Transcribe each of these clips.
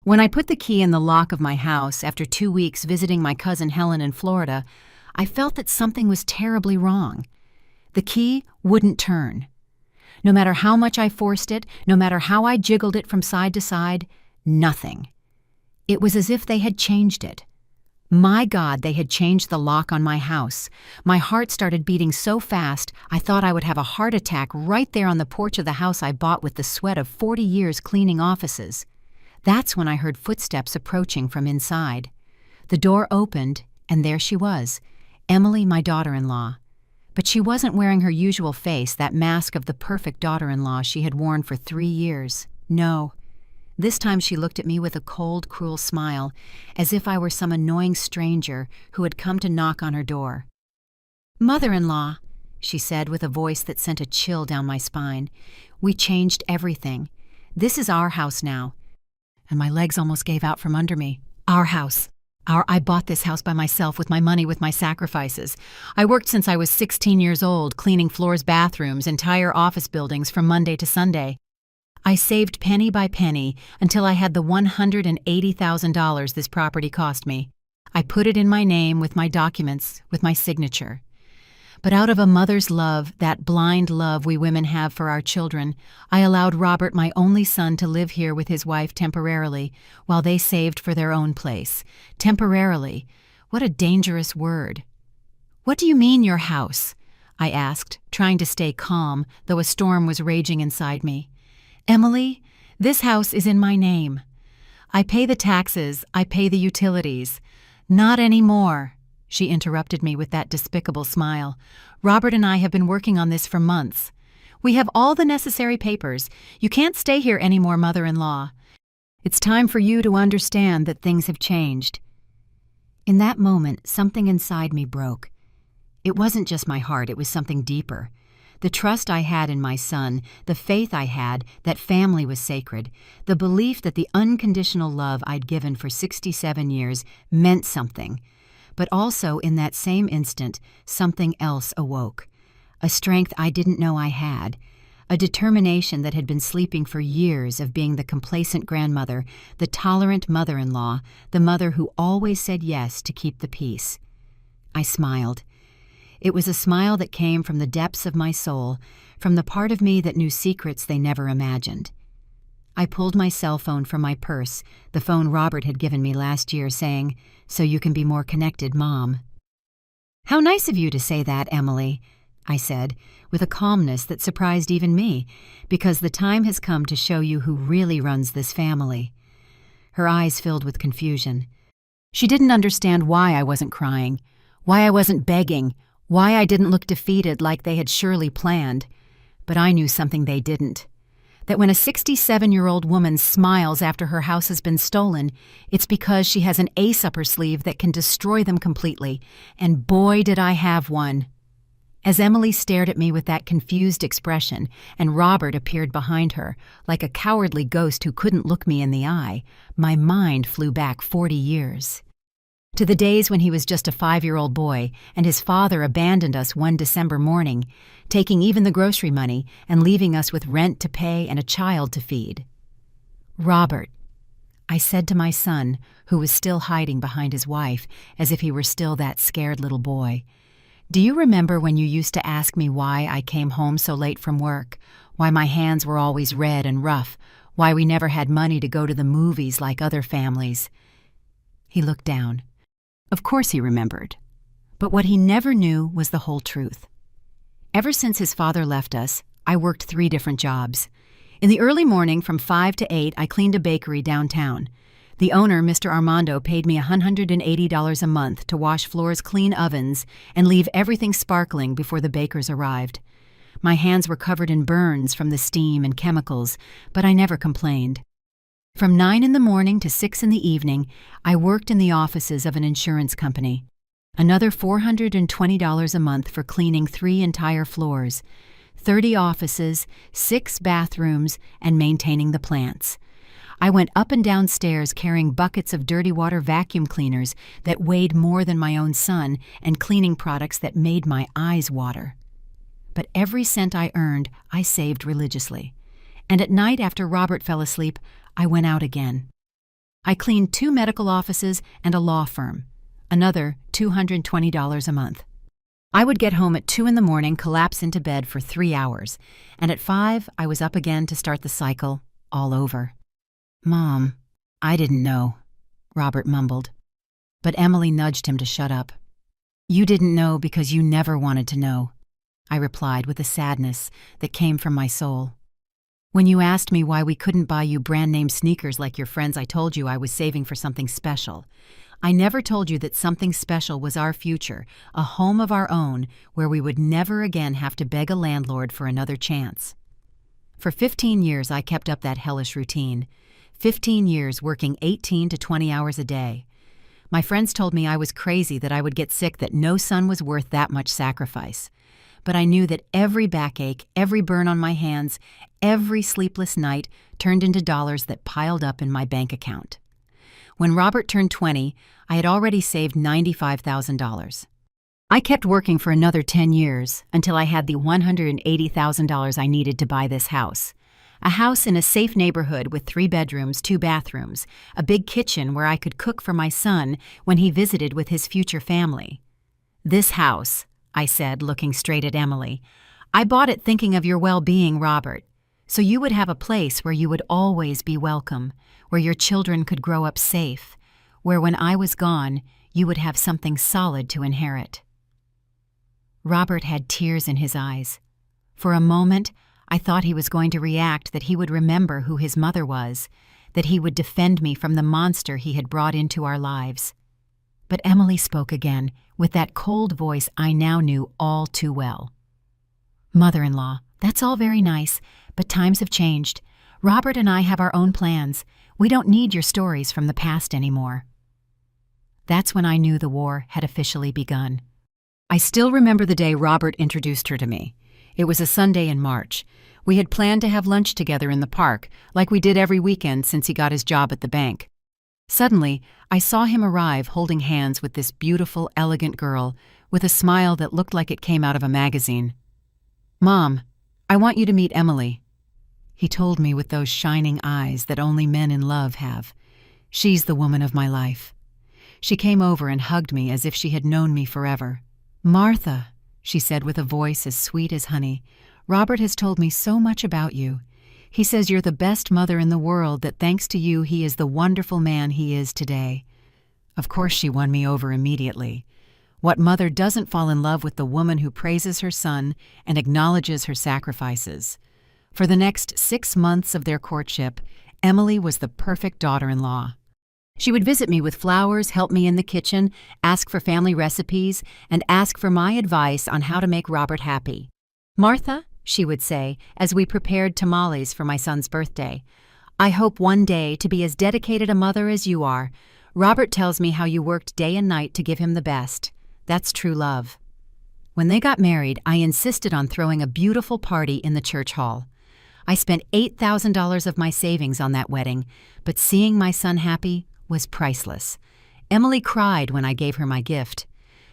When I put the key in the lock of my house after 2 weeks visiting my cousin Helen in Florida, I felt that something was terribly wrong. The key wouldn't turn. No matter how much I forced it, no matter how I jiggled it from side to side, nothing. It was as if they had changed it. My God, they had changed the lock on my house. My heart started beating so fast, I thought I would have a heart attack right there on the porch of the house I bought with the sweat of 40 years cleaning offices. That's when I heard footsteps approaching from inside. The door opened, and there she was, Emily, my daughter-in-law. But she wasn't wearing her usual face, that mask of the perfect daughter-in-law she had worn for 3 years. No. This time she looked at me with a cold, cruel smile, as if I were some annoying stranger who had come to knock on her door. "Mother-in-law," she said with a voice that sent a chill down my spine, "we changed everything. This is our house now." And my legs almost gave out from under me. Our house. I bought this house by myself with my money, with my sacrifices. I worked since I was 16 years old, cleaning floors, bathrooms, entire office buildings from Monday to Sunday. I saved penny by penny until I had the $180,000 this property cost me. I put it in my name with my documents, with my signature. But out of a mother's love, that blind love we women have for our children, I allowed Robert, my only son, to live here with his wife temporarily while they saved for their own place. Temporarily. What a dangerous word. "What do you mean, your house?" I asked, trying to stay calm, though a storm was raging inside me. "Emily, this house is in my name. I pay the taxes, I pay the utilities. Not anymore." She interrupted me with that despicable smile. "Robert and I have been working on this for months. We have all the necessary papers. You can't stay here anymore, mother-in-law. It's time for you to understand that things have changed." In that moment, something inside me broke. It wasn't just my heart, it was something deeper. The trust I had in my son, the faith I had that family was sacred, the belief that the unconditional love I'd given for 67 years meant something. But also, in that same instant, something else awoke. A strength I didn't know I had. A determination that had been sleeping for years of being the complacent grandmother, the tolerant mother-in-law, the mother who always said yes to keep the peace. I smiled. It was a smile that came from the depths of my soul, from the part of me that knew secrets they never imagined. I pulled my cell phone from my purse, the phone Robert had given me last year, saying, "So you can be more connected, Mom." "How nice of you to say that, Emily," I said, with a calmness that surprised even me, because the time has come to show you who really runs this family. Her eyes filled with confusion. She didn't understand why I wasn't crying, why I wasn't begging, why I didn't look defeated like they had surely planned. But I knew something they didn't. That when a 67-year-old woman smiles after her house has been stolen, it's because she has an ace up her sleeve that can destroy them completely. And boy, did I have one. As Emily stared at me with that confused expression, and Robert appeared behind her, like a cowardly ghost who couldn't look me in the eye, my mind flew back 40 years. To the days when he was just a 5-year-old boy, and his father abandoned us one December morning, taking even the grocery money and leaving us with rent to pay and a child to feed. "Robert," I said to my son, who was still hiding behind his wife, as if he were still that scared little boy, "do you remember when you used to ask me why I came home so late from work, why my hands were always red and rough, why we never had money to go to the movies like other families?" He looked down. Of course he remembered. But what he never knew was the whole truth. Ever since his father left us, I worked 3 different jobs. In the early morning from 5 to 8, I cleaned a bakery downtown. The owner, Mr. Armando, paid me $180 a month to wash floors, clean ovens, and leave everything sparkling before the bakers arrived. My hands were covered in burns from the steam and chemicals, but I never complained. From 9 in the morning to 6 in the evening, I worked in the offices of an insurance company. Another $420 a month for cleaning 3 entire floors, 30 offices, 6 bathrooms, and maintaining the plants. I went up and down stairs carrying buckets of dirty water vacuum cleaners that weighed more than my own son and cleaning products that made my eyes water. But every cent I earned, I saved religiously. And at night after Robert fell asleep, I went out again. I cleaned 2 medical offices and a law firm, another $220 a month. I would get home at 2 in the morning, collapse into bed for 3 hours, and at 5 I was up again to start the cycle all over. "Mom, I didn't know," Robert mumbled. But Emily nudged him to shut up. "You didn't know because you never wanted to know," I replied with a sadness that came from my soul. "When you asked me why we couldn't buy you brand-name sneakers like your friends, I told you I was saving for something special. I never told you that something special was our future, a home of our own where we would never again have to beg a landlord for another chance." For 15 years I kept up that hellish routine. 15 years working 18 to 20 hours a day. My friends told me I was crazy, that I would get sick, that no son was worth that much sacrifice. But I knew that every backache, every burn on my hands, every sleepless night turned into dollars that piled up in my bank account. When Robert turned 20, I had already saved $95,000. I kept working for another 10 years until I had the $180,000 I needed to buy this house. A house in a safe neighborhood with 3 bedrooms, 2 bathrooms, a big kitchen where I could cook for my son when he visited with his future family. "This house," I said, looking straight at Emily, "I bought it thinking of your well-being, Robert, so you would have a place where you would always be welcome, where your children could grow up safe, where when I was gone, you would have something solid to inherit." Robert had tears in his eyes. For a moment, I thought he was going to react, that he would remember who his mother was, that he would defend me from the monster he had brought into our lives. But Emily spoke again, with that cold voice I now knew all too well. "Mother-in-law, that's all very nice, but times have changed. Robert and I have our own plans. We don't need your stories from the past anymore." That's when I knew the war had officially begun. I still remember the day Robert introduced her to me. It was a Sunday in March. We had planned to have lunch together in the park, like we did every weekend since he got his job at the bank. Suddenly, I saw him arrive holding hands with this beautiful, elegant girl, with a smile that looked like it came out of a magazine. "Mom, I want you to meet Emily," he told me with those shining eyes that only men in love have. "She's the woman of my life." She came over and hugged me as if she had known me forever. "Martha," she said with a voice as sweet as honey, "Robert has told me so much about you. He says you're the best mother in the world, that thanks to you he is the wonderful man he is today." Of course she won me over immediately. What mother doesn't fall in love with the woman who praises her son and acknowledges her sacrifices? For the next 6 months of their courtship, Emily was the perfect daughter-in-law. She would visit me with flowers, help me in the kitchen, ask for family recipes, and ask for my advice on how to make Robert happy. "Martha," she would say, as we prepared tamales for my son's birthday, "I hope one day to be as dedicated a mother as you are. Robert tells me how you worked day and night to give him the best. That's true love." When they got married, I insisted on throwing a beautiful party in the church hall. I spent $8,000 of my savings on that wedding, but seeing my son happy was priceless. Emily cried when I gave her my gift.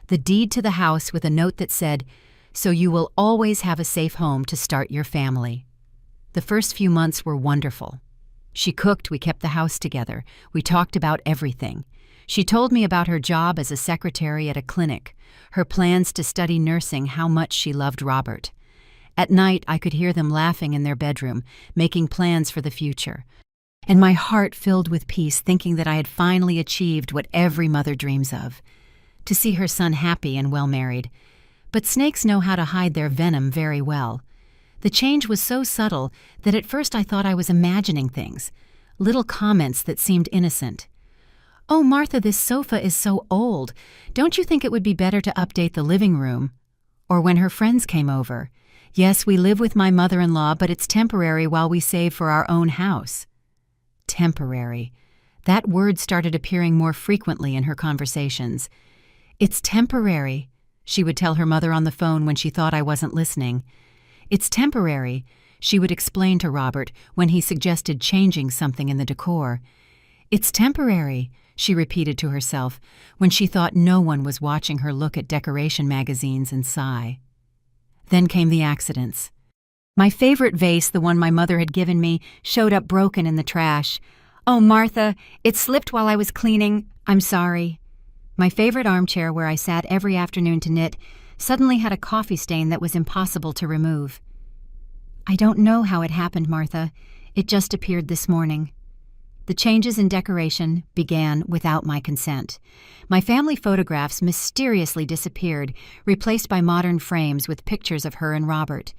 The deed to the house with a note that said, "So you will always have a safe home to start your family." The first few months were wonderful. She cooked, we kept the house together, we talked about everything. She told me about her job as a secretary at a clinic, her plans to study nursing, how much she loved Robert. At night, I could hear them laughing in their bedroom, making plans for the future. And my heart filled with peace, thinking that I had finally achieved what every mother dreams of, to see her son happy and well married. But snakes know how to hide their venom very well. The change was so subtle that at first I thought I was imagining things, little comments that seemed innocent. "Oh, Martha, this sofa is so old. Don't you think it would be better to update the living room?" Or when her friends came over, "Yes, we live with my mother-in-law, but it's temporary while we save for our own house." Temporary. That word started appearing more frequently in her conversations. "It's temporary," she would tell her mother on the phone when she thought I wasn't listening. "It's temporary," she would explain to Robert when he suggested changing something in the decor. "It's temporary," she repeated to herself when she thought no one was watching her look at decoration magazines and sigh. Then came the accidents. My favorite vase, the one my mother had given me, showed up broken in the trash. "Oh, Martha, it slipped while I was cleaning. I'm sorry." My favorite armchair where I sat every afternoon to knit suddenly had a coffee stain that was impossible to remove. "I don't know how it happened, Martha. It just appeared this morning." The changes in decoration began without my consent. My family photographs mysteriously disappeared, replaced by modern frames with pictures of her and Robert.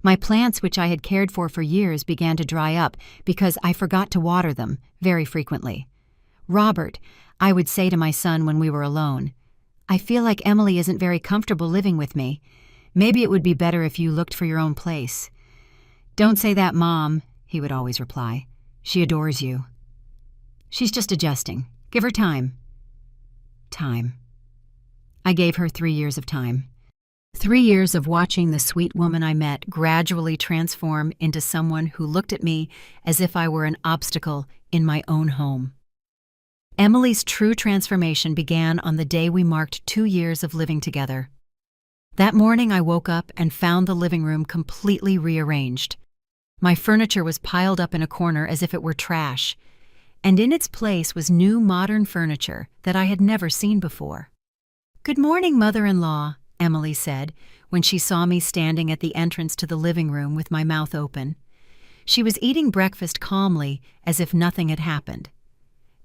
My plants, which I had cared for years, began to dry up because I forgot to water them very frequently. "Robert," I would say to my son when we were alone, "I feel like Emily isn't very comfortable living with me. Maybe it would be better if you looked for your own place." "Don't say that, Mom," he would always reply. "She adores you." "She's just adjusting. Give her time." Time. I gave her 3 years of time. 3 years of watching the sweet woman I met gradually transform into someone who looked at me as if I were an obstacle in my own home. Emily's true transformation began on the day we marked 2 years of living together. That morning I woke up and found the living room completely rearranged. My furniture was piled up in a corner as if it were trash, and in its place was new modern furniture that I had never seen before. "Good morning, mother-in-law," Emily said when she saw me standing at the entrance to the living room with my mouth open. She was eating breakfast calmly as if nothing had happened.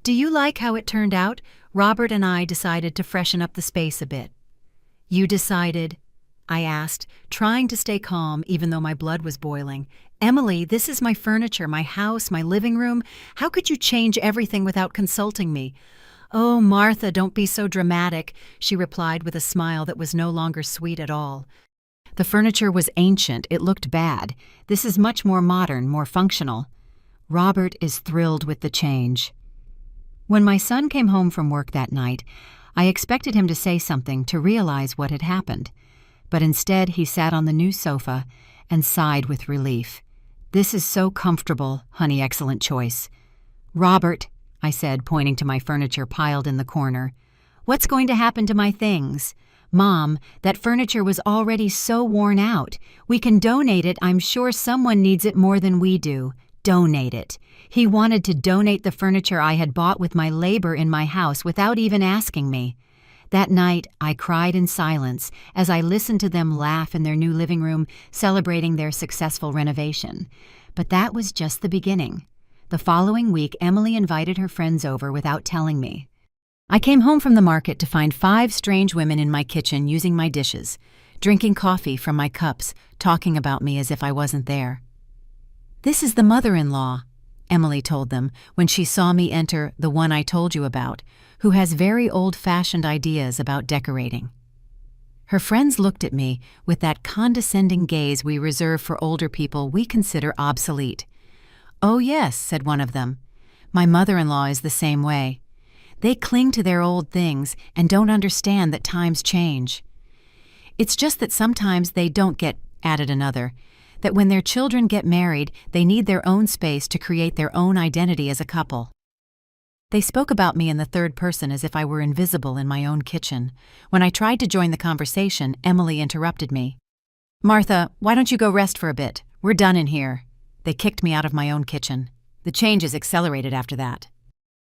"Do you like how it turned out? Robert and I decided to freshen up the space a bit." "You decided?" I asked, trying to stay calm even though my blood was boiling. "Emily, this is my furniture, my house, my living room. How could you change everything without consulting me?" "Oh, Martha, don't be so dramatic," she replied with a smile that was no longer sweet at all. "The furniture was ancient. It looked bad. This is much more modern, more functional. Robert is thrilled with the change." When my son came home from work that night, I expected him to say something to realize what had happened. But instead he sat on the new sofa and sighed with relief. "This is so comfortable, honey, excellent choice." "Robert," I said, pointing to my furniture piled in the corner, "what's going to happen to my things?" "Mom, that furniture was already so worn out. We can donate it. I'm sure someone needs it more than we do." Donate it. He wanted to donate the furniture I had bought with my labor in my house without even asking me. That night, I cried in silence as I listened to them laugh in their new living room, celebrating their successful renovation. But that was just the beginning. The following week, Emily invited her friends over without telling me. I came home from the market to find 5 strange women in my kitchen using my dishes, drinking coffee from my cups, talking about me as if I wasn't there. "This is the mother-in-law," Emily told them when she saw me enter, the one I told you about, who has very old-fashioned ideas about decorating. Her friends looked at me with that condescending gaze we reserve for older people we consider obsolete. "Oh yes," said one of them. "My mother-in-law is the same way. They cling to their old things and don't understand that times change. It's just that sometimes they don't get," added another, "that when their children get married, they need their own space to create their own identity as a couple." They spoke about me in the third person as if I were invisible in my own kitchen. When I tried to join the conversation, Emily interrupted me. "Martha, why don't you go rest for a bit? We're done in here." They kicked me out of my own kitchen. The changes accelerated after that.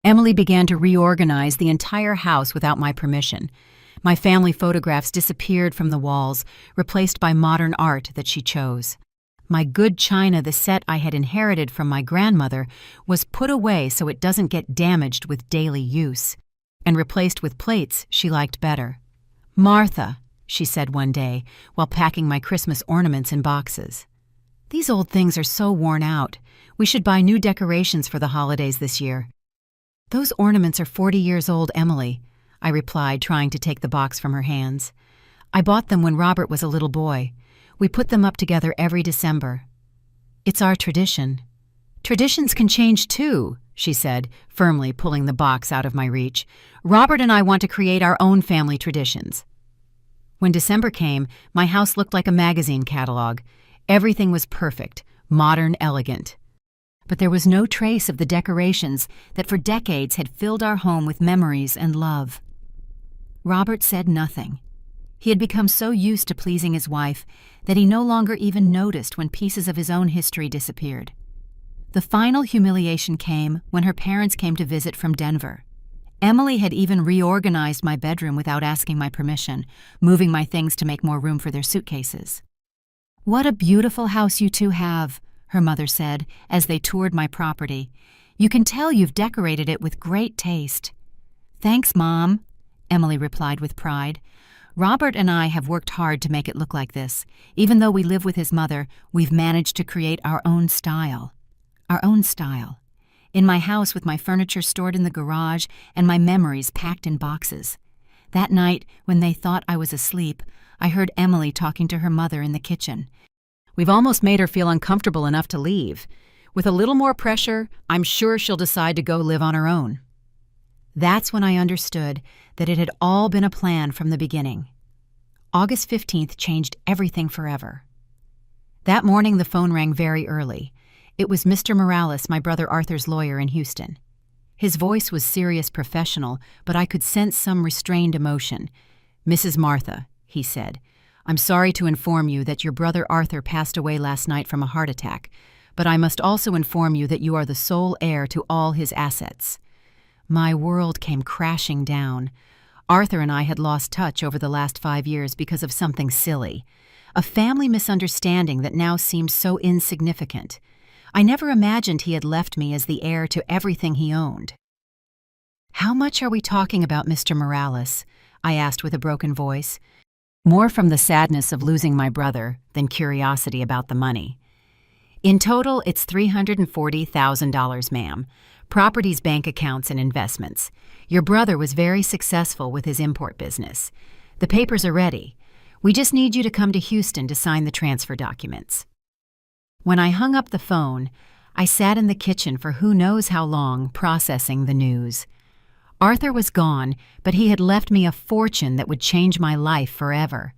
Emily began to reorganize the entire house without my permission. My family photographs disappeared from the walls, replaced by modern art that she chose. My good china, the set I had inherited from my grandmother, was put away so it doesn't get damaged with daily use, and replaced with plates she liked better. "Martha," she said one day while packing my Christmas ornaments in boxes, "these old things are so worn out. We should buy new decorations for the holidays this year." "Those ornaments are 40 years old, Emily," I replied, trying to take the box from her hands. "I bought them when Robert was a little boy. We put them up together every December. It's our tradition." "Traditions can change too," she said, firmly pulling the box out of my reach. "Robert and I want to create our own family traditions." When December came, my house looked like a magazine catalog. Everything was perfect, modern, elegant. But there was no trace of the decorations that for decades had filled our home with memories and love. Robert said nothing. He had become so used to pleasing his wife that he no longer even noticed when pieces of his own history disappeared. The final humiliation came when her parents came to visit from Denver. Emily had even reorganized my bedroom without asking my permission, moving my things to make more room for their suitcases. "What a beautiful house you two have," her mother said as they toured my property. "You can tell you've decorated it with great taste." "Thanks, Mom," Emily replied with pride. "Robert and I have worked hard to make it look like this. Even though we live with his mother, we've managed to create our own style. Our own style. In my house with my furniture stored in the garage and my memories packed in boxes. That night, when they thought I was asleep, I heard Emily talking to her mother in the kitchen. We've almost made her feel uncomfortable enough to leave. With a little more pressure, I'm sure she'll decide to go live on her own." That's when I understood that it had all been a plan from the beginning. August 15th changed everything forever. That morning the phone rang very early. It was Mr. Morales, my brother Arthur's lawyer in Houston. His voice was serious, professional, but I could sense some restrained emotion. "Mrs. Martha," he said, "I'm sorry to inform you that your brother Arthur passed away last night from a heart attack, but I must also inform you that you are the sole heir to all his assets." My world came crashing down. Arthur and I had lost touch over the last 5 years because of something silly, a family misunderstanding that now seems so insignificant. I never imagined he had left me as the heir to everything he owned. "How much are we talking about, Mr. Morales?" I asked with a broken voice, more from the sadness of losing my brother than curiosity about the money. "In total, it's $340,000, ma'am. Properties, bank accounts, and investments. Your brother was very successful with his import business. The papers are ready. We just need you to come to Houston to sign the transfer documents." When I hung up the phone, I sat in the kitchen for who knows how long, processing the news. Arthur was gone, but he had left me a fortune that would change my life forever.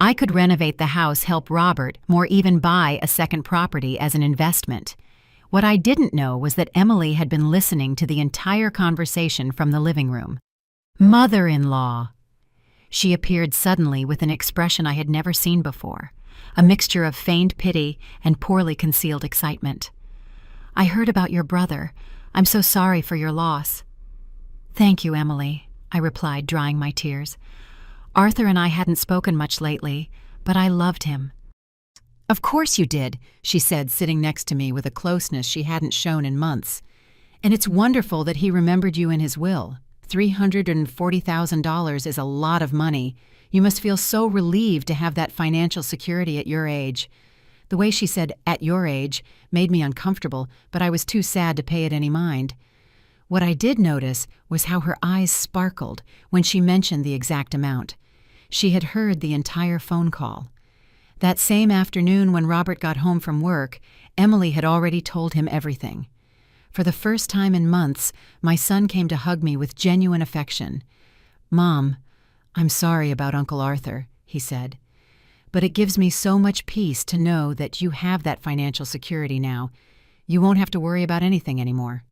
I could renovate the house, help Robert, or even buy a second property as an investment. What I didn't know was that Emily had been listening to the entire conversation from the living room. Mother-in-law. She appeared suddenly with an expression I had never seen before, a mixture of feigned pity and poorly concealed excitement. "I heard about your brother. I'm so sorry for your loss." "Thank you, Emily," I replied, drying my tears. "Arthur and I hadn't spoken much lately, but I loved him." "Of course you did," she said, sitting next to me with a closeness she hadn't shown in months. "And it's wonderful that he remembered you in his will. $340,000 is a lot of money. You must feel so relieved to have that financial security at your age." The way she said, "at your age," made me uncomfortable, but I was too sad to pay it any mind. What I did notice was how her eyes sparkled when she mentioned the exact amount. She had heard the entire phone call. That same afternoon when Robert got home from work, Emily had already told him everything. For the first time in months, my son came to hug me with genuine affection. "Mom, I'm sorry about Uncle Arthur," he said. "But it gives me so much peace to know that you have that financial security now. You won't have to worry about anything anymore."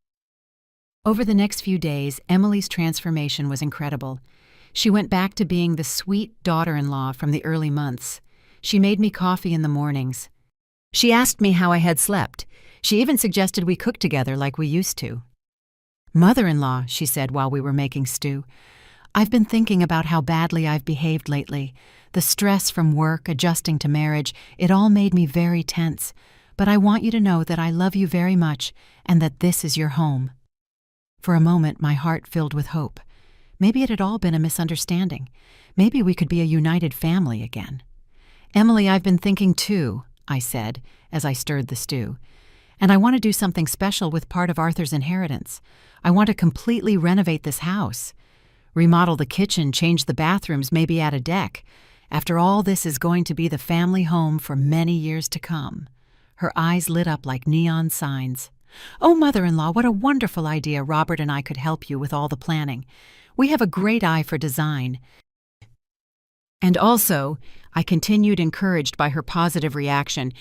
Over the next few days, Emily's transformation was incredible. She went back to being the sweet daughter-in-law from the early months. She made me coffee in the mornings. She asked me how I had slept. She even suggested we cook together like we used to. "Mother-in-law," she said while we were making stew, "I've been thinking about how badly I've behaved lately. The stress from work, adjusting to marriage, it all made me very tense. But I want you to know that I love you very much and that this is your home." For a moment, my heart filled with hope. Maybe it had all been a misunderstanding. Maybe we could be a united family again. "Emily, I've been thinking too," I said as I stirred the stew. "And I want to do something special with part of Arthur's inheritance. I want to completely renovate this house. Remodel the kitchen, change the bathrooms, maybe add a deck. After all, this is going to be the family home for many years to come." Her eyes lit up like neon signs. "Oh, mother-in-law, what a wonderful idea. Robert and I could help you with all the planning. We have a great eye for design." And also, I continued, encouraged by her positive reaction,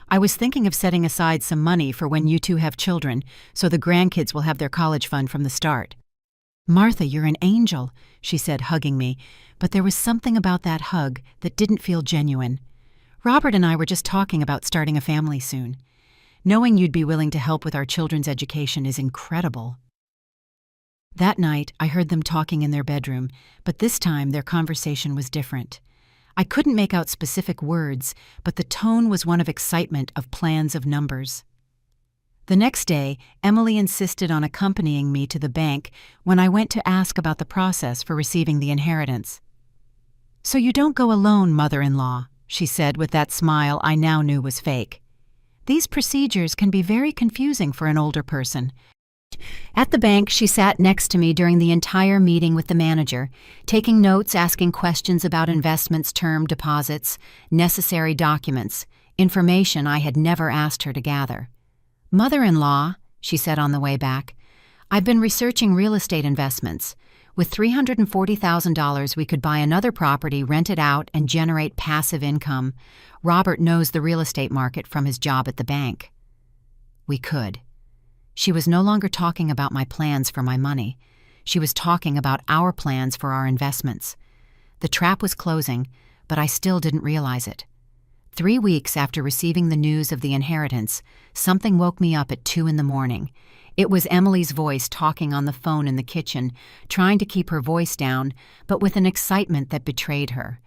"I was thinking of setting aside some money for when you two have children, so the grandkids will have their college fund from the start." "Martha, you're an angel," she said, hugging me, but there was something about that hug that didn't feel genuine. "Robert and I were just talking about starting a family soon." Knowing you'd be willing to help with our children's education is incredible." That night, I heard them talking in their bedroom, but this time their conversation was different. I couldn't make out specific words, but the tone was one of excitement, of plans, of numbers. The next day, Emily insisted on accompanying me to the bank when I went to ask about the process for receiving the inheritance. "So you don't go alone, mother-in-law," she said with that smile I now knew was fake. "These procedures can be very confusing for an older person." At the bank, she sat next to me during the entire meeting with the manager, taking notes, asking questions about investments, term deposits, necessary documents, information I had never asked her to gather. "Mother-in-law," she said on the way back, "I've been researching real estate investments. With $340,000, we could buy another property, rent it out, and generate passive income. Robert knows the real estate market from his job at the bank." We could. She was no longer talking about my plans for my money. She was talking about our plans for our investments. The trap was closing, but I still didn't realize it. 3 weeks after receiving the news of the inheritance, something woke me up at 2 a.m. It was Emily's voice talking on the phone in the kitchen, trying to keep her voice down, but with an excitement that betrayed her.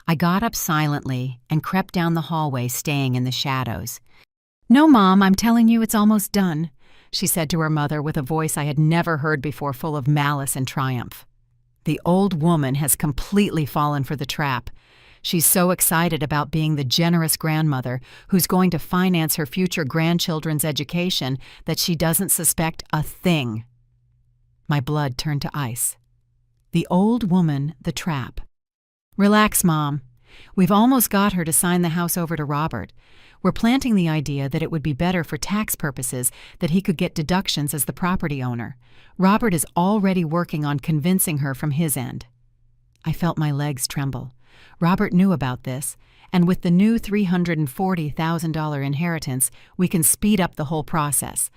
I got up silently and crept down the hallway, staying in the shadows. "No, Mom, I'm telling you it's almost done," she said to her mother with a voice I had never heard before, full of malice and triumph. The old woman has completely fallen for the trap. She's so excited about being the generous grandmother who's going to finance her future grandchildren's education that she doesn't suspect a thing. My blood turned to ice. The old woman, the trap. "Relax, Mom. We've almost got her to sign the house over to Robert. We're planting the idea that it would be better for tax purposes that he could get deductions as the property owner. Robert is already working on convincing her from his end." I felt my legs tremble. Robert knew about this, and with the new $340,000 inheritance, we can speed up the whole process.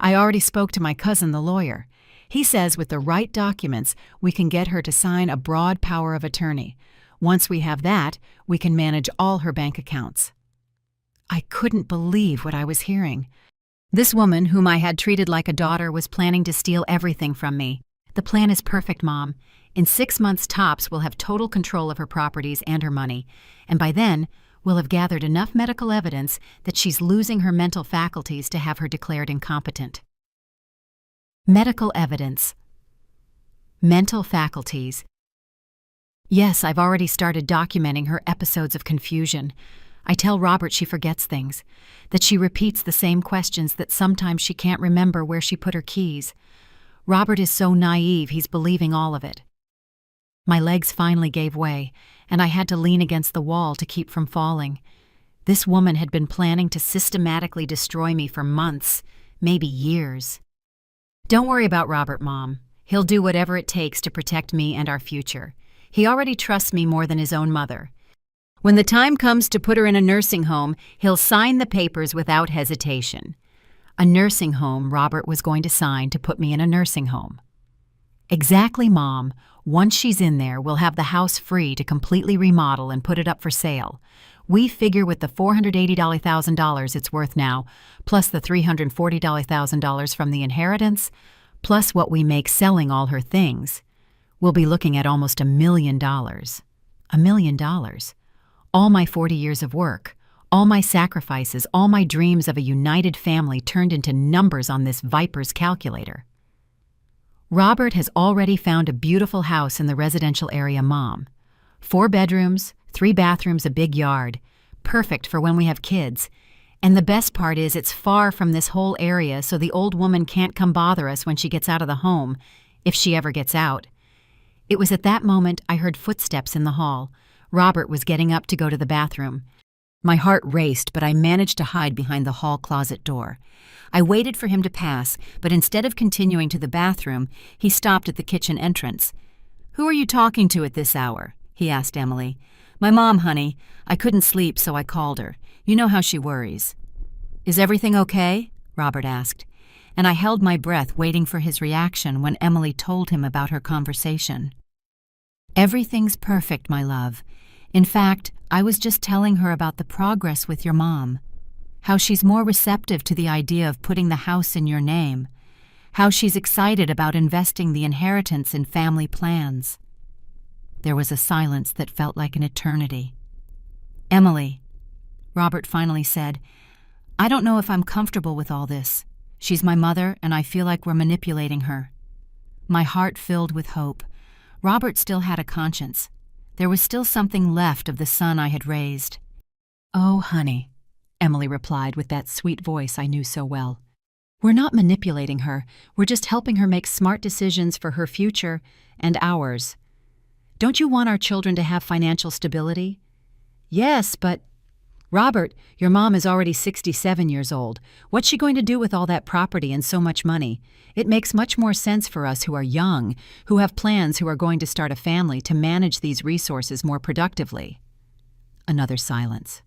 I already spoke to my cousin, the lawyer. He says with the right documents, we can get her to sign a broad power of attorney. Once we have that, we can manage all her bank accounts. I couldn't believe what I was hearing. This woman, whom I had treated like a daughter, was planning to steal everything from me. "The plan is perfect, Mom. In 6 months tops, we'll have total control of her properties and her money, and by then, we'll have gathered enough medical evidence that she's losing her mental faculties to have her declared incompetent." Medical evidence. Mental faculties. Yes, I've already started documenting her episodes of confusion. I tell Robert she forgets things, that she repeats the same questions, that sometimes she can't remember where she put her keys. Robert is so naive, he's believing all of it. My legs finally gave way, and I had to lean against the wall to keep from falling. This woman had been planning to systematically destroy me for months, maybe years. "Don't worry about Robert, Mom. He'll do whatever it takes to protect me and our future. He already trusts me more than his own mother. When the time comes to put her in a nursing home, he'll sign the papers without hesitation." A nursing home Robert was going to sign to put me in a nursing home. "Exactly, Mom. Once she's in there, we'll have the house free to completely remodel and put it up for sale. We figure with the $480,000 it's worth now, plus the $340,000 from the inheritance, plus what we make selling all her things, we'll be looking at almost $1 million. $1 million. All my 40 years of work, all my sacrifices, all my dreams of a united family turned into numbers on this Viper's calculator. Robert has already found a beautiful house in the residential area, Mom. 4 bedrooms, 3 bathrooms, a big yard. Perfect for when we have kids. And the best part is it's far from this whole area, so the old woman can't come bother us when she gets out of the home, if she ever gets out. It was at that moment I heard footsteps in the hall. Robert was getting up to go to the bathroom. My heart raced, but I managed to hide behind the hall closet door. I waited for him to pass, but instead of continuing to the bathroom, he stopped at the kitchen entrance. "Who are you talking to at this hour?" he asked Emily. "My mom, honey. I couldn't sleep, so I called her. You know how she worries." "Is everything okay?" Robert asked, and I held my breath waiting for his reaction when Emily told him about her conversation. "Everything's perfect, my love. In fact, I was just telling her about the progress with your mom." how she's more receptive to the idea of putting the house in your name, how she's excited about investing the inheritance in family plans. There was a silence that felt like an eternity. "Emily," Robert finally said, "I don't know if I'm comfortable with all this. She's my mother, and I feel like we're manipulating her." My heart filled with hope. Robert still had a conscience. There was still something left of the son I had raised. "Oh, honey," Emily replied with that sweet voice I knew so well. "We're not manipulating her. We're just helping her make smart decisions for her future and ours. Don't you want our children to have financial stability?" "Yes, but—" "Robert, your mom is already 67 years old. What's she going to do with all that property and so much money? It makes much more sense for us who are young, who have plans, who are going to start a family, to manage these resources more productively." Another silence.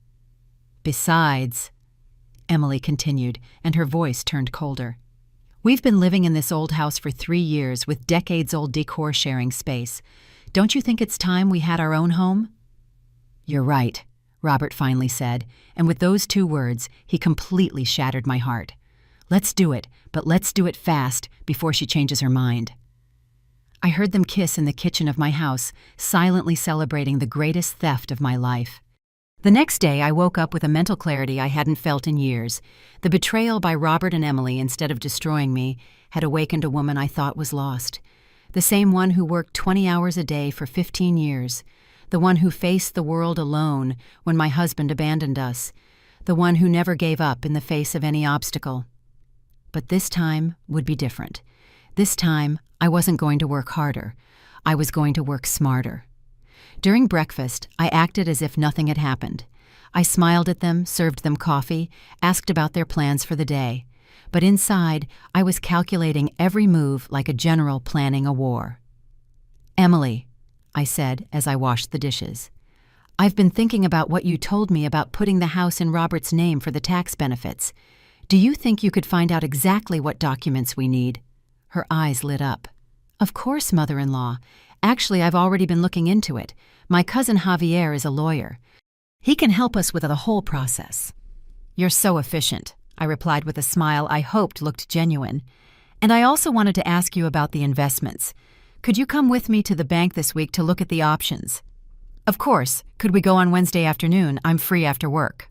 "Besides," Emily continued, and her voice turned colder, "we've been living in this old house for 3 years with decades-old decor sharing space. Don't you think it's time we had our own home?" "You're right," Robert finally said, and with those 2 words, he completely shattered my heart. "Let's do it, but let's do it fast before she changes her mind." I heard them kiss in the kitchen of my house, silently celebrating the greatest theft of my life. The next day, I woke up with a mental clarity I hadn't felt in years. The betrayal by Robert and Emily, instead of destroying me, had awakened a woman I thought was lost. The same one who worked 20 hours a day for 15 years. The one who faced the world alone when my husband abandoned us. The one who never gave up in the face of any obstacle. But this time would be different. This time, I wasn't going to work harder. I was going to work smarter. During breakfast, I acted as if nothing had happened. I smiled at them, served them coffee, asked about their plans for the day. But inside, I was calculating every move like a general planning a war. "Emily," I said as I washed the dishes, "I've been thinking about what you told me about putting the house in Robert's name for the tax benefits. Do you think you could find out exactly what documents we need?" Her eyes lit up. "Of course, mother-in-law. Actually, I've already been looking into it. My cousin Javier is a lawyer. He can help us with the whole process." "You're so efficient," I replied with a smile I hoped looked genuine. "And I also wanted to ask you about the investments. Could you come with me to the bank this week to look at the options?" "Of course. Could we go on Wednesday afternoon? I'm free after work."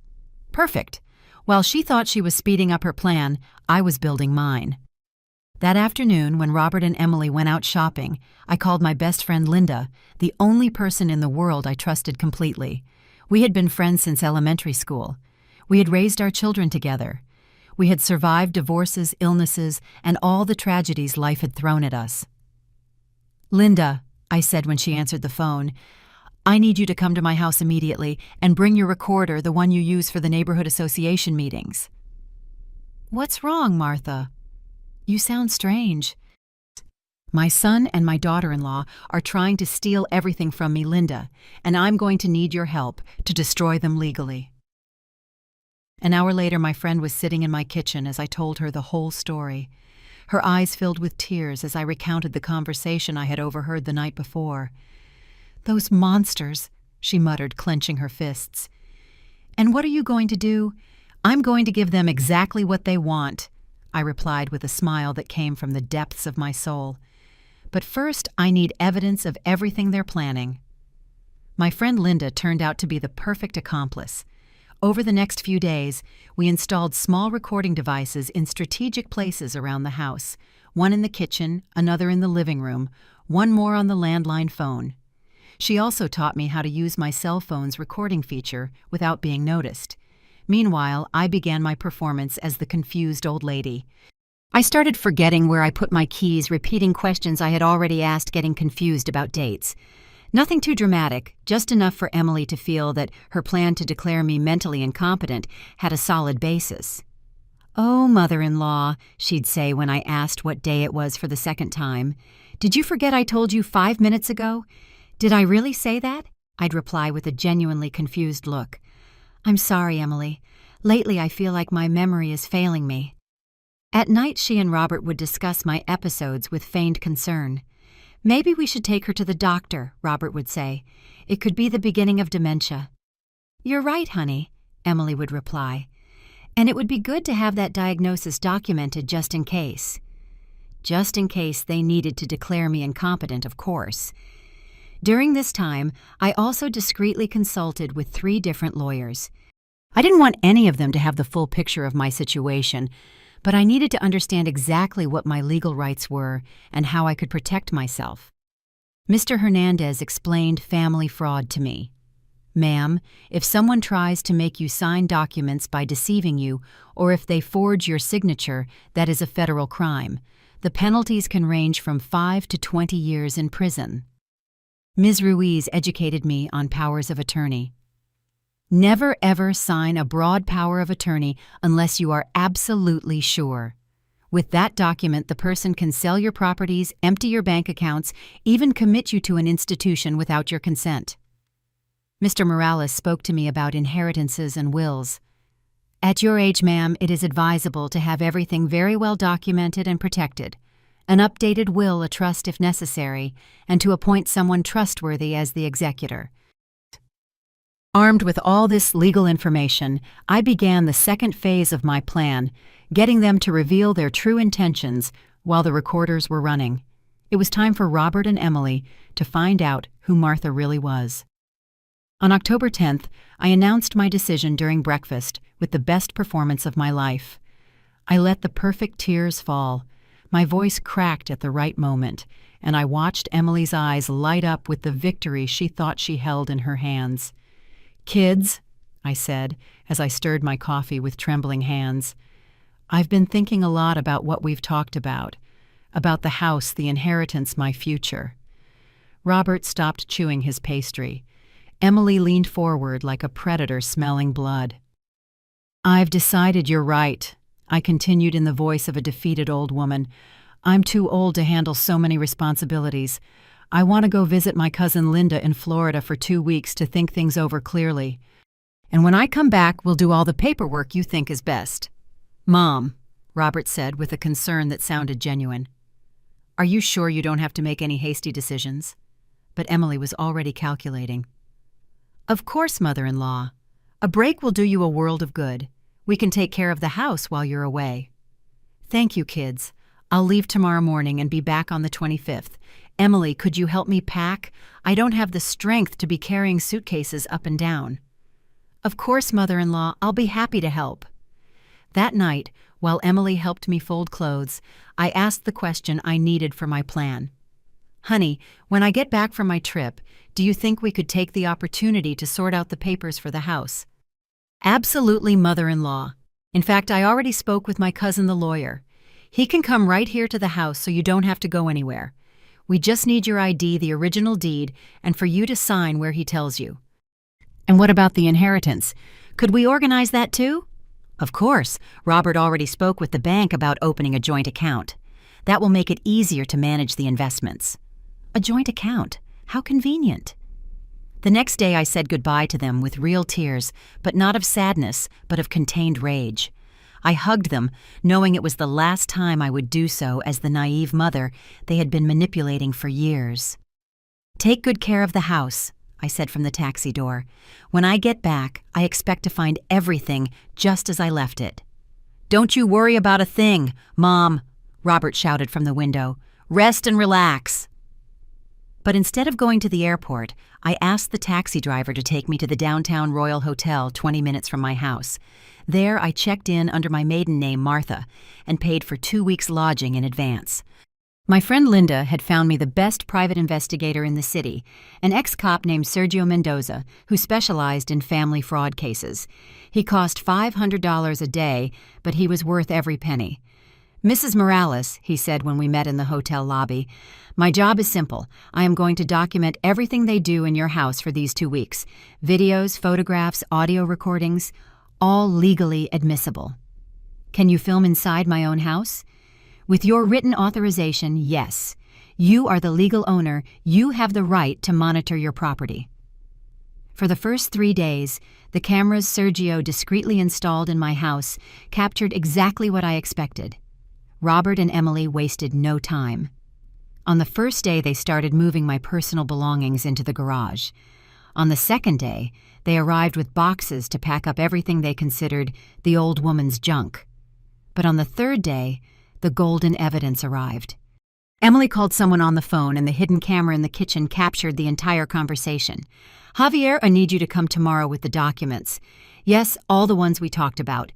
"Perfect." While she thought she was speeding up her plan, I was building mine. That afternoon, when Robert and Emily went out shopping, I called my best friend Linda, the only person in the world I trusted completely. We had been friends since elementary school. We had raised our children together. We had survived divorces, illnesses, and all the tragedies life had thrown at us. "Linda," I said when she answered the phone, "I need you to come to my house immediately and bring your recorder, the one you use for the neighborhood association meetings." "What's wrong, Martha? You sound strange." "My son and my daughter-in-law are trying to steal everything from me, Linda, and I'm going to need your help to destroy them legally." An hour later, my friend was sitting in my kitchen as I told her the whole story. Her eyes filled with tears as I recounted the conversation I had overheard the night before. "Those monsters," she muttered, clenching her fists. "And what are you going to do?" "I'm going to give them exactly what they want," I replied with a smile that came from the depths of my soul. "But first, I need evidence of everything they're planning." My friend Linda turned out to be the perfect accomplice. Over the next few days, we installed small recording devices in strategic places around the house, one in the kitchen, another in the living room, one more on the landline phone. She also taught me how to use my cell phone's recording feature without being noticed. Meanwhile, I began my performance as the confused old lady. I started forgetting where I put my keys, repeating questions I had already asked, getting confused about dates. Nothing too dramatic, just enough for Emily to feel that her plan to declare me mentally incompetent had a solid basis. "Oh, mother-in-law," she'd say when I asked what day it was for the second time, "did you forget I told you 5 minutes ago?" "Did I really say that?" I'd reply with a genuinely confused look. "I'm sorry, Emily. Lately I feel like my memory is failing me." At night, she and Robert would discuss my episodes with feigned concern. "Maybe we should take her to the doctor," Robert would say. "It could be the beginning of dementia." "You're right, honey," Emily would reply. And it would be good to have that diagnosis documented just in case. Just in case they needed to declare me incompetent, of course. During this time, I also discreetly consulted with 3 different lawyers. I didn't want any of them to have the full picture of my situation, but I needed to understand exactly what my legal rights were and how I could protect myself. Mr. Hernandez explained family fraud to me. Ma'am, if someone tries to make you sign documents by deceiving you, or if they forge your signature, that is a federal crime. The penalties can range from 5 to 20 years in prison. Ms. Ruiz educated me on powers of attorney. Never ever sign a broad power of attorney unless you are absolutely sure. With that document, the person can sell your properties, empty your bank accounts, even commit you to an institution without your consent. Mr. Morales spoke to me about inheritances and wills. At your age, ma'am, it is advisable to have everything very well documented and protected. An updated will, a trust if necessary, and to appoint someone trustworthy as the executor. Armed with all this legal information, I began the second phase of my plan, getting them to reveal their true intentions while the recorders were running. It was time for Robert and Emily to find out who Martha really was. On October 10th, I announced my decision during breakfast with the best performance of my life. I let the perfect tears fall. My voice cracked at the right moment, and I watched Emily's eyes light up with the victory she thought she held in her hands. "Kids," I said, as I stirred my coffee with trembling hands, "I've been thinking a lot about what we've talked about the house, the inheritance, my future." Robert stopped chewing his pastry. Emily leaned forward like a predator smelling blood. "I've decided you're right," I continued in the voice of a defeated old woman. "I'm too old to handle so many responsibilities. I want to go visit my cousin Linda in Florida for 2 weeks to think things over clearly. And when I come back, we'll do all the paperwork you think is best." "Mom," Robert said with a concern that sounded genuine, "are you sure you don't have to make any hasty decisions?" But Emily was already calculating. "Of course, mother-in-law. A break will do you a world of good. We can take care of the house while you're away." "Thank you, kids. I'll leave tomorrow morning and be back on the 25th. Emily, could you help me pack? I don't have the strength to be carrying suitcases up and down." "Of course, mother-in-law. I'll be happy to help." That night, while Emily helped me fold clothes, I asked the question I needed for my plan. "Honey, when I get back from my trip, do you think we could take the opportunity to sort out the papers for the house?" "Absolutely, mother-in-law. In fact, I already spoke with my cousin the lawyer. He can come right here to the house so you don't have to go anywhere. We just need your ID, the original deed, and for you to sign where he tells you." "And what about the inheritance? Could we organize that too?" "Of course. Robert already spoke with the bank about opening a joint account. That will make it easier to manage the investments." "A joint account? How convenient." The next day I said goodbye to them with real tears, but not of sadness, but of contained rage. I hugged them, knowing it was the last time I would do so as the naive mother they had been manipulating for years. "Take good care of the house," I said from the taxi door. "When I get back, I expect to find everything just as I left it." "Don't you worry about a thing, Mom," Robert shouted from the window. "Rest and relax." But instead of going to the airport, I asked the taxi driver to take me to the downtown Royal Hotel 20 minutes from my house. There I checked in under my maiden name Martha and paid for 2 weeks' lodging in advance. My friend Linda had found me the best private investigator in the city, an ex-cop named Sergio Mendoza, who specialized in family fraud cases. He cost $500 a day, but he was worth every penny. "Mrs. Morales," he said when we met in the hotel lobby, "my job is simple. I am going to document everything they do in your house for these 2 weeks. Videos, photographs, audio recordings, all legally admissible." "Can you film inside my own house?" "With your written authorization, yes. You are the legal owner. You have the right to monitor your property." For the first 3 days, the cameras Sergio discreetly installed in my house captured exactly what I expected. Robert and Emily wasted no time. On the first day, they started moving my personal belongings into the garage. On the second day, they arrived with boxes to pack up everything they considered the old woman's junk. But on the third day, the golden evidence arrived. Emily called someone on the phone, and the hidden camera in the kitchen captured the entire conversation. "Javier, I need you to come tomorrow with the documents. Yes, all the ones we talked about.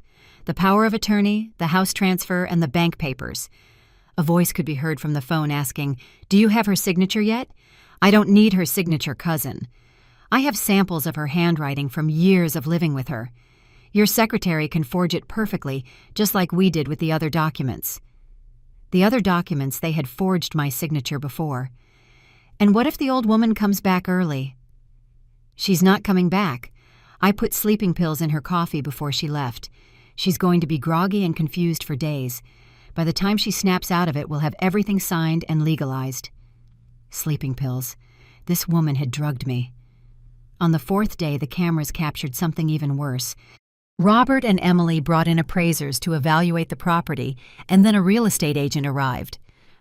The power of attorney, the house transfer, and the bank papers." A voice could be heard from the phone asking, "Do you have her signature yet?" "I don't need her signature, cousin. I have samples of her handwriting from years of living with her. Your secretary can forge it perfectly, just like we did with the other documents." The other documents, they had forged my signature before. And what if the old woman comes back early? "She's not coming back. I put sleeping pills in her coffee before she left. She's going to be groggy and confused for days. By the time she snaps out of it, we'll have everything signed and legalized." Sleeping pills. This woman had drugged me. On the fourth day, the cameras captured something even worse. Robert and Emily brought in appraisers to evaluate the property, and then a real estate agent arrived.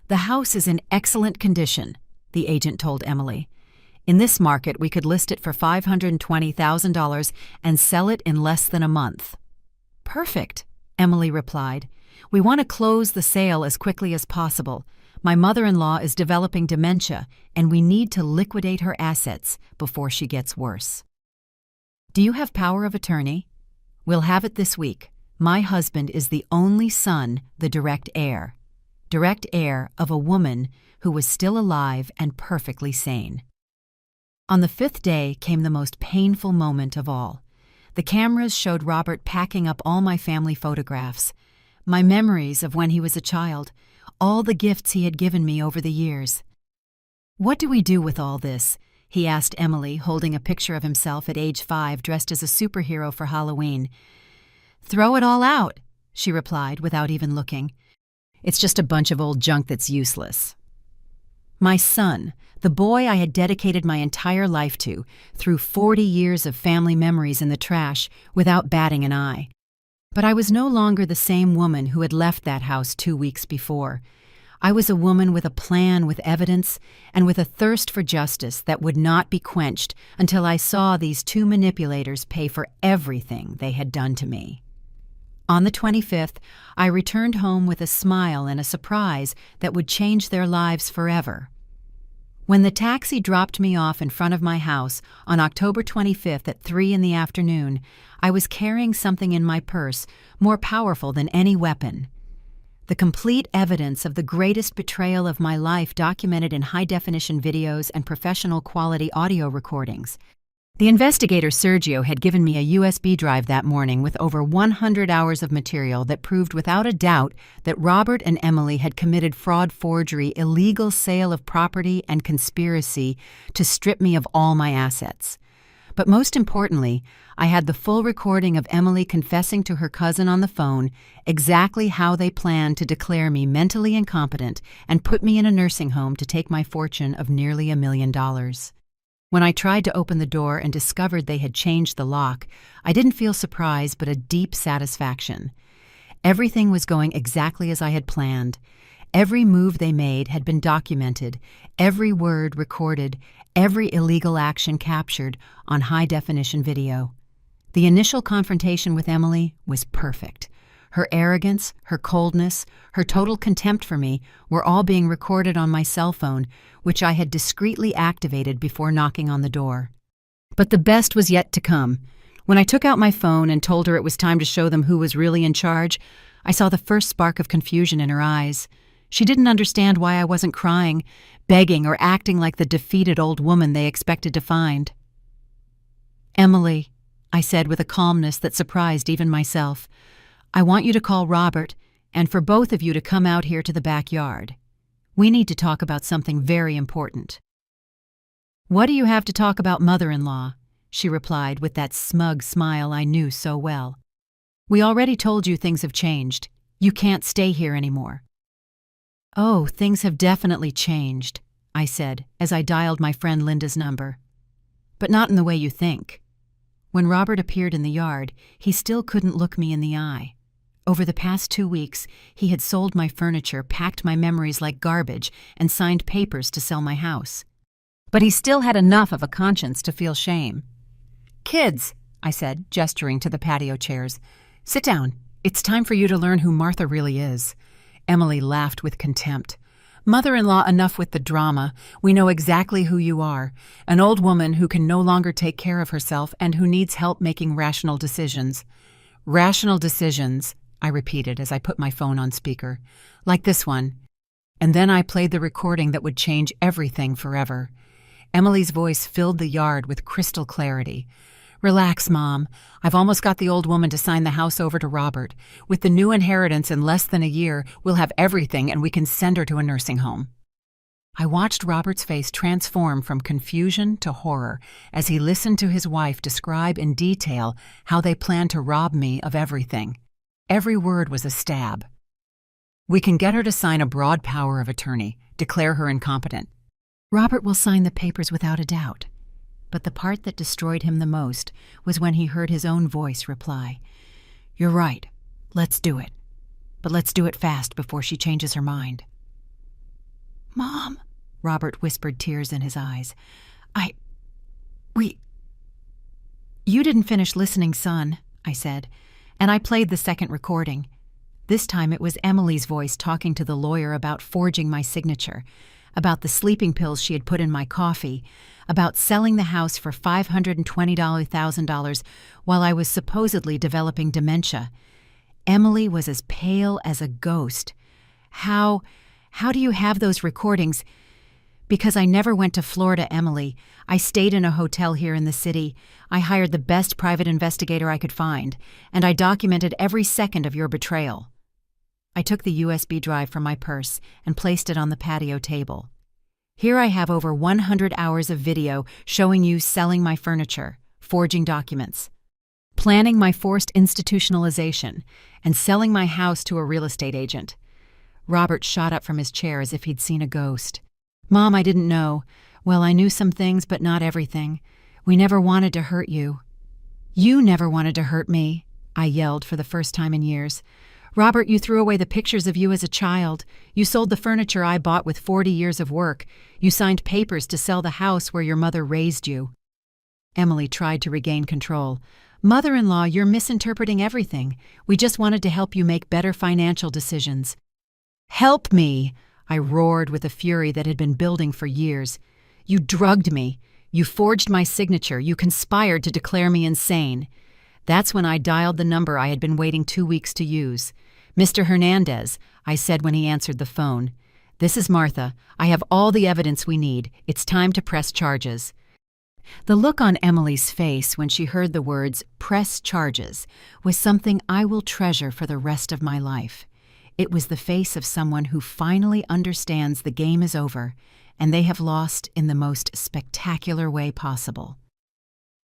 "The house is in excellent condition," the agent told Emily. "In this market, we could list it for $520,000 and sell it in less than a month." "Perfect," Emily replied. "We want to close the sale as quickly as possible. My mother-in-law is developing dementia, and we need to liquidate her assets before she gets worse." "Do you have power of attorney?" "We'll have it this week. My husband is the only son, the direct heir of a woman who was still alive and perfectly sane." On the fifth day came the most painful moment of all. The cameras showed Robert packing up all my family photographs, my memories of when he was a child, all the gifts he had given me over the years. "What do we do with all this?" he asked Emily, holding a picture of himself at age 5 dressed as a superhero for Halloween. "Throw it all out," she replied without even looking. "It's just a bunch of old junk that's useless." My son, the boy I had dedicated my entire life to, threw 40 years of family memories in the trash without batting an eye. But I was no longer the same woman who had left that house 2 weeks before. I was a woman with a plan, with evidence, and with a thirst for justice that would not be quenched until I saw these two manipulators pay for everything they had done to me. On the 25th, I returned home with a smile and a surprise that would change their lives forever. When the taxi dropped me off in front of my house on October 25th at 3 in the afternoon, I was carrying something in my purse more powerful than any weapon. The complete evidence of the greatest betrayal of my life, documented in high-definition videos and professional quality audio recordings. The investigator Sergio had given me a USB drive that morning with over 100 hours of material that proved without a doubt that Robert and Emily had committed fraud, forgery, illegal sale of property, and conspiracy to strip me of all my assets. But most importantly, I had the full recording of Emily confessing to her cousin on the phone exactly how they planned to declare me mentally incompetent and put me in a nursing home to take my fortune of nearly $1 million. When I tried to open the door and discovered they had changed the lock, I didn't feel surprise but a deep satisfaction. Everything was going exactly as I had planned. Every move they made had been documented, every word recorded, every illegal action captured on high-definition video. The initial confrontation with Emily was perfect. Her arrogance, her coldness, her total contempt for me were all being recorded on my cell phone, which I had discreetly activated before knocking on the door. But the best was yet to come. When I took out my phone and told her it was time to show them who was really in charge, I saw the first spark of confusion in her eyes. She didn't understand why I wasn't crying, begging, or acting like the defeated old woman they expected to find. "Emily," I said with a calmness that surprised even myself, "I want you to call Robert, and for both of you to come out here to the backyard. We need to talk about something very important." "What do you have to talk about, mother-in-law?" she replied with that smug smile I knew so well. "We already told you things have changed. You can't stay here anymore." "Oh, things have definitely changed," I said as I dialed my friend Linda's number. "But not in the way you think." When Robert appeared in the yard, he still couldn't look me in the eye. Over the past 2 weeks, he had sold my furniture, packed my memories like garbage, and signed papers to sell my house. But he still had enough of a conscience to feel shame. "Kids," I said, gesturing to the patio chairs, "sit down. It's time for you to learn who Martha really is." Emily laughed with contempt. "Mother-in-law, enough with the drama. We know exactly who you are. An old woman who can no longer take care of herself and who needs help making rational decisions." "Rational decisions," I repeated as I put my phone on speaker. "Like this one." And then I played the recording that would change everything forever. Emily's voice filled the yard with crystal clarity. "Relax, Mom. I've almost got the old woman to sign the house over to Robert. With the new inheritance in less than a year, we'll have everything and we can send her to a nursing home." I watched Robert's face transform from confusion to horror as he listened to his wife describe in detail how they planned to rob me of everything. Every word was a stab. "We can get her to sign a broad power of attorney, declare her incompetent. Robert will sign the papers without a doubt." But the part that destroyed him the most was when he heard his own voice reply, "You're right. Let's do it. But let's do it fast before she changes her mind." "Mom," Robert whispered, tears in his eyes. "You didn't finish listening, son," I said, and I played the second recording. This time it was Emily's voice talking to the lawyer about forging my signature, about the sleeping pills she had put in my coffee, about selling the house for $520,000 while I was supposedly developing dementia. Emily was as pale as a ghost. How do you have those recordings?" "Because I never went to Florida, Emily. I stayed in a hotel here in the city. I hired the best private investigator I could find, and I documented every second of your betrayal." I took the USB drive from my purse and placed it on the patio table. "Here I have over 100 hours of video showing you selling my furniture, forging documents, planning my forced institutionalization, and selling my house to a real estate agent." Robert shot up from his chair as if he'd seen a ghost. "Mom, I didn't know. Well, I knew some things, but not everything. We never wanted to hurt you." "You never wanted to hurt me," I yelled for the first time in years. "Robert, you threw away the pictures of you as a child. You sold the furniture I bought with 40 years of work. You signed papers to sell the house where your mother raised you." Emily tried to regain control. "Mother-in-law, you're misinterpreting everything. We just wanted to help you make better financial decisions." "Help me!" I roared with a fury that had been building for years. "You drugged me. You forged my signature. You conspired to declare me insane." That's when I dialed the number I had been waiting 2 weeks to use. "Mr. Hernandez," I said when he answered the phone. "This is Martha. I have all the evidence we need. It's time to press charges." The look on Emily's face when she heard the words, "press charges," was something I will treasure for the rest of my life. It was the face of someone who finally understands the game is over, and they have lost in the most spectacular way possible.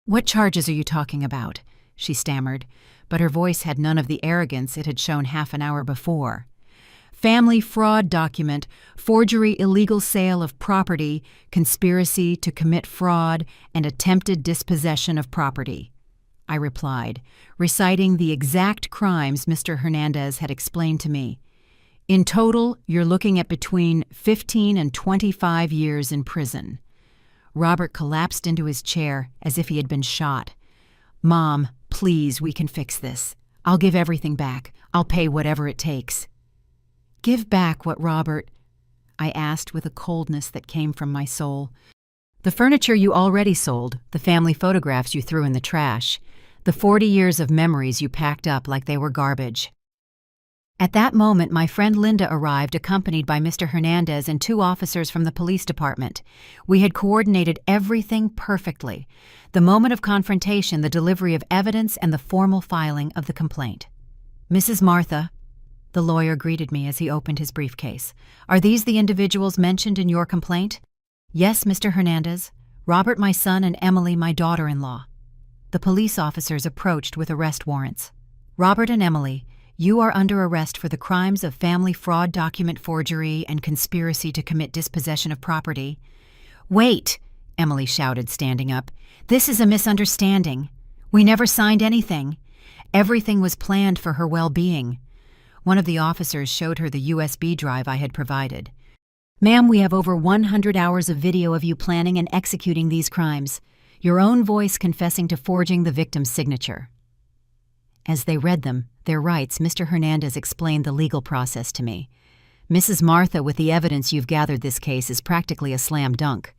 "What charges are you talking about?" she stammered, but her voice had none of the arrogance it had shown half an hour before. "Family fraud document, forgery, illegal sale of property, conspiracy to commit fraud, and attempted dispossession of property," I replied, reciting the exact crimes Mr. Hernandez had explained to me. "In total, you're looking at between 15 and 25 years in prison." Robert collapsed into his chair as if he had been shot. "Mom, please, we can fix this. I'll give everything back. I'll pay whatever it takes." "Give back what, Robert?" I asked with a coldness that came from my soul. "The furniture you already sold, the family photographs you threw in the trash, the 40 years of memories you packed up like they were garbage." At that moment, my friend Linda arrived accompanied by Mr. Hernandez and 2 officers from the police department. We had coordinated everything perfectly: the moment of confrontation, the delivery of evidence, and the formal filing of the complaint. "Mrs. Martha," the lawyer greeted me as he opened his briefcase, "are these the individuals mentioned in your complaint?" "Yes, Mr. Hernandez. Robert, my son, and Emily, my daughter-in-law." The police officers approached with arrest warrants. "Robert and Emily, you are under arrest for the crimes of family fraud document forgery and conspiracy to commit dispossession of property." "Wait!" Emily shouted, standing up. "This is a misunderstanding. We never signed anything. Everything was planned for her well-being." One of the officers showed her the USB drive I had provided. Ma'am, we have over 100 hours of video of you planning and executing these crimes. Your own voice confessing to forging the victim's signature. As they read them, their rights, Mr. Hernandez explained the legal process to me. Mrs. Martha, with the evidence you've gathered, this case is practically a slam dunk.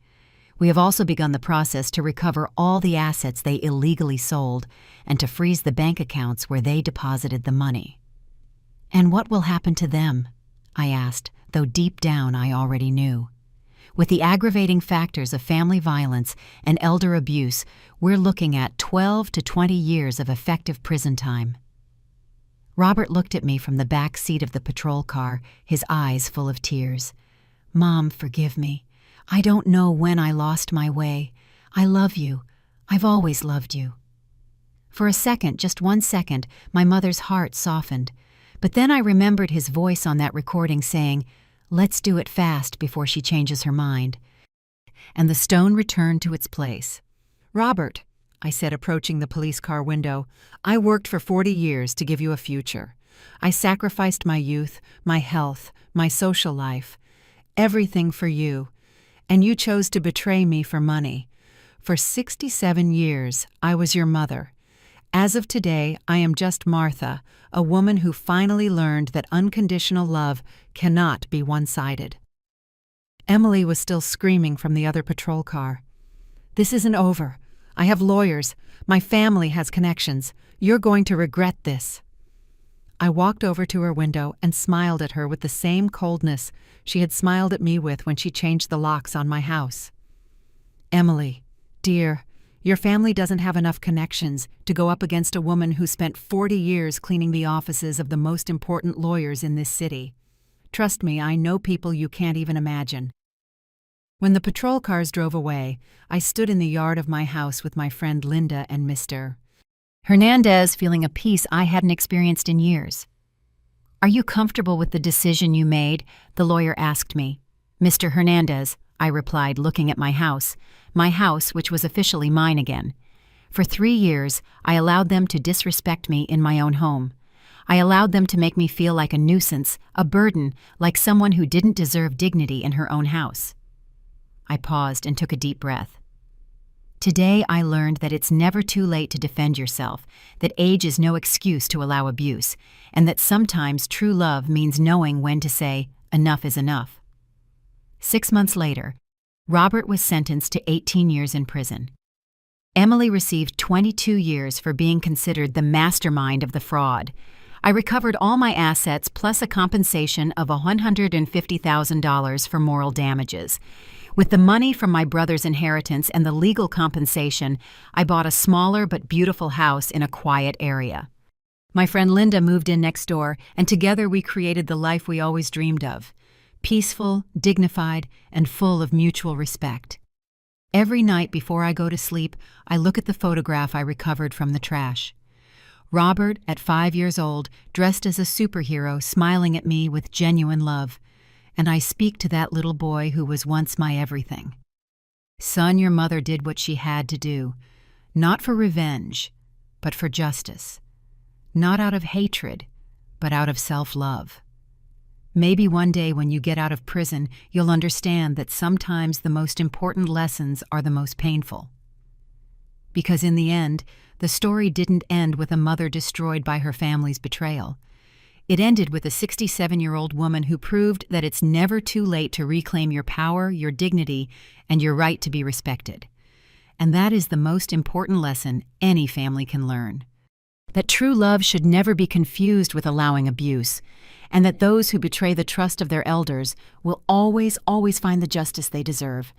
We have also begun the process to recover all the assets they illegally sold and to freeze the bank accounts where they deposited the money. And what will happen to them? I asked, though deep down I already knew. With the aggravating factors of family violence and elder abuse, we're looking at 12 to 20 years of effective prison time. Robert looked at me from the back seat of the patrol car, his eyes full of tears. Mom, forgive me. I don't know when I lost my way. I love you. I've always loved you. For a second, just 1 second, my mother's heart softened. But then I remembered his voice on that recording saying, "Let's do it fast before she changes her mind." And the stone returned to its place. "Robert," I said, approaching the police car window, "I worked for 40 years to give you a future. I sacrificed my youth, my health, my social life, everything for you, and you chose to betray me for money. For 67 years, I was your mother. As of today, I am just Martha, a woman who finally learned that unconditional love cannot be one-sided." Emily was still screaming from the other patrol car. "This isn't over. I have lawyers. My family has connections. You're going to regret this." I walked over to her window and smiled at her with the same coldness she had smiled at me with when she changed the locks on my house. "Emily, dear, your family doesn't have enough connections to go up against a woman who spent 40 years cleaning the offices of the most important lawyers in this city. Trust me, I know people you can't even imagine." When the patrol cars drove away, I stood in the yard of my house with my friend Linda and Mr. Hernandez, feeling a peace I hadn't experienced in years. "Are you comfortable with the decision you made?" the lawyer asked me. "Mr. Hernandez," I replied, looking at my house, which was officially mine again. For 3 years, I allowed them to disrespect me in my own home. I allowed them to make me feel like a nuisance, a burden, like someone who didn't deserve dignity in her own house. I paused and took a deep breath. Today I learned that it's never too late to defend yourself, that age is no excuse to allow abuse, and that sometimes true love means knowing when to say, "Enough is enough." 6 months later, Robert was sentenced to 18 years in prison. Emily received 22 years for being considered the mastermind of the fraud. I recovered all my assets plus a compensation of $150,000 for moral damages. With the money from my brother's inheritance and the legal compensation, I bought a smaller but beautiful house in a quiet area. My friend Linda moved in next door, and together we created the life we always dreamed of. Peaceful, dignified, and full of mutual respect. Every night before I go to sleep, I look at the photograph I recovered from the trash. Robert, at 5 years old, dressed as a superhero, smiling at me with genuine love. And I speak to that little boy who was once my everything. "Son, your mother did what she had to do, not for revenge, but for justice. Not out of hatred, but out of self-love. Maybe one day when you get out of prison, you'll understand that sometimes the most important lessons are the most painful." Because in the end, the story didn't end with a mother destroyed by her family's betrayal. It ended with a 67-year-old woman who proved that it's never too late to reclaim your power, your dignity, and your right to be respected. And that is the most important lesson any family can learn. That true love should never be confused with allowing abuse, and that those who betray the trust of their elders will always find the justice they deserve.